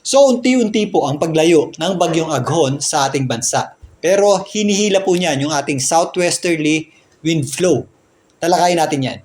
So unti-unti po ang paglayo ng bagyong Aghon sa ating bansa. Pero hinihila po niyan yung ating southwesterly wind flow. Talakayin natin yan.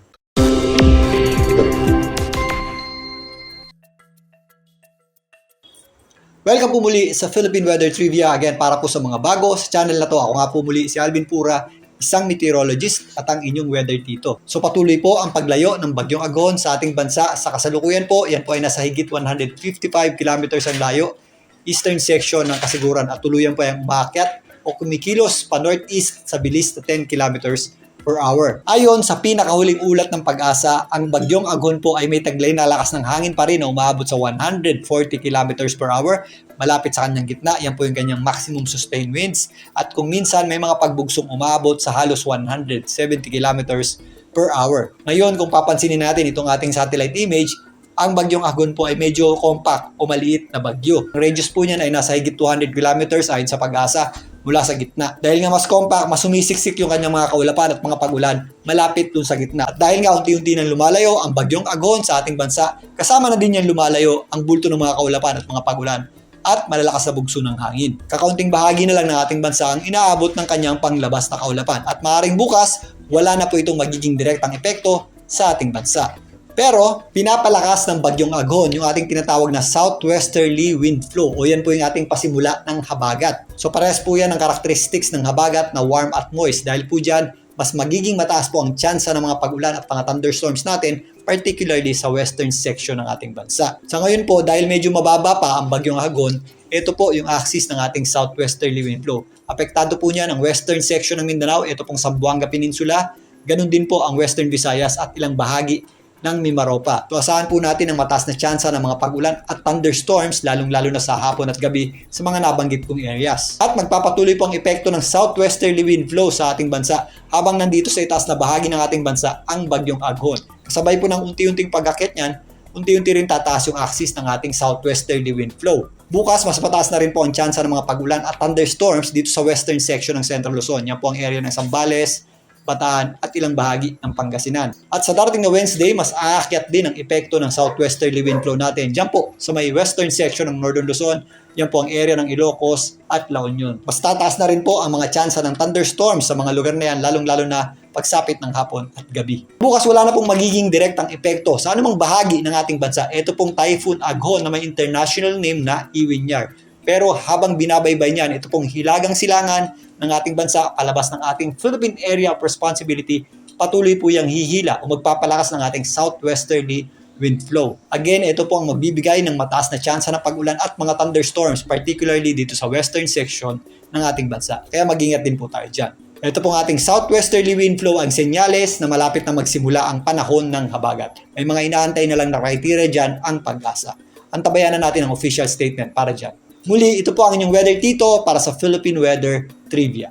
Welcome po muli sa Philippine Weather Trivia. Again, para po sa mga bago sa channel na to, ako nga po muli si Alvin Pura, isang meteorologist at ang inyong weather tito. So patuloy po ang paglayo ng bagyong Aghon sa ating bansa. Sa kasalukuyan po, yan po ay nasa higit 155 kilometers ang layo, eastern section ng kasiguran at tuluyan po ay umakyat o kumikilos pa northeast sa bilis na 10 kilometers per hour. Ayon sa pinakahuling ulat ng Pag-asa, ang bagyong Aghon po ay may taglay na lakas ng hangin pa rin na umaabot sa 140 kilometers per hour. Malapit sa kanyang gitna, yan po yung kanyang maximum sustained winds. At kung minsan may mga pagbugsong umaabot sa halos 170 kilometers per hour. Ngayon, kung papansinin natin itong ating satellite image, ang bagyong Aghon po ay medyo compact o maliit na bagyo. Ang radius po niyan ay nasa higit 200 kilometers ayon sa Pag-asa mula sa gitna. Dahil nga mas compact, mas sumisiksik yung kanyang mga kaulapan at mga pag-ulan malapit dun sa gitna. At dahil nga unti-unti nang lumalayo ang bagyong Aghon sa ating bansa, kasama na din yan lumalayo ang bulto ng mga kaulapan at mga pag-ulan at malalakas na bugso ng hangin. Kakaunting bahagi na lang ng ating bansa ang inaabot ng kanyang panglabas na kaulapan at maaaring bukas, wala na po itong magiging direktang epekto sa ating bansa. Pero, pinapalakas ng bagyong Aghon yung ating tinatawag na southwesterly wind flow o yan po yung ating pasimula ng habagat. So parehas po yan ang characteristics ng habagat na warm at moist dahil po dyan, mas magiging mataas po ang tsansa ng mga pag-ulan at mga thunderstorms natin, particularly sa western section ng ating bansa. Sa ngayon po, dahil medyo mababa pa ang bagyong Aghon, ito po yung axis ng ating southwesterly wind flow. Apektado po niyan ang western section ng Mindanao, ito pong Zamboanga Peninsula, ganun din po ang western Visayas at ilang bahagi ng Mimaropa. So asahan po natin ang mataas na tsansa ng mga pag-ulan at thunderstorms lalong-lalo na sa hapon at gabi sa mga nabanggit kong areas. At magpapatuloy po ang epekto ng southwesterly wind flow sa ating bansa habang nandito sa itaas na bahagi ng ating bansa ang bagyong Aghon. Kasabay po ng unti-unting pag-akit niyan, unti-unti rin tataas yung axis ng ating southwesterly wind flow. Bukas, mas mataas na rin po ang tsansa ng mga pag-ulan at thunderstorms dito sa western section ng Central Luzon. Yan po ang area ng Zambales, Bataan at ilang bahagi ng Pangasinan. At sa darating na Wednesday, mas aakyat din ang epekto ng southwesterly wind flow natin. Diyan po sa may western section ng Northern Luzon, yan po ang area ng Ilocos at La Union. Mas tataas na rin po ang mga tsansa ng thunderstorms sa mga lugar na yan, lalong-lalo na pagsapit ng hapon at gabi. Bukas wala na pong magiging direktang epekto sa anumang bahagi ng ating bansa. Ito pong Typhoon Aghon na may international name na Iwinyar. Pero habang binabaybay niyan, ito pong hilagang silangan ng ating bansa, palabas ng ating Philippine Area of Responsibility, patuloy po yung hihila o magpapalakas ng ating southwesterly wind flow. Again, ito po ang magbibigay ng mataas na tsansa ng pag-ulan at mga thunderstorms, particularly dito sa western section ng ating bansa. Kaya mag-ingat din po tayo dyan. Ito pong ating southwesterly wind flow ang senyales na malapit na magsimula ang panahon ng habagat. May mga inaantay na lang na criteria dyan ang Pag-asa. Antabayan na natin ang official statement para dyan. Muli, ito po ang inyong weather tito para sa Philippine Weather Trivia.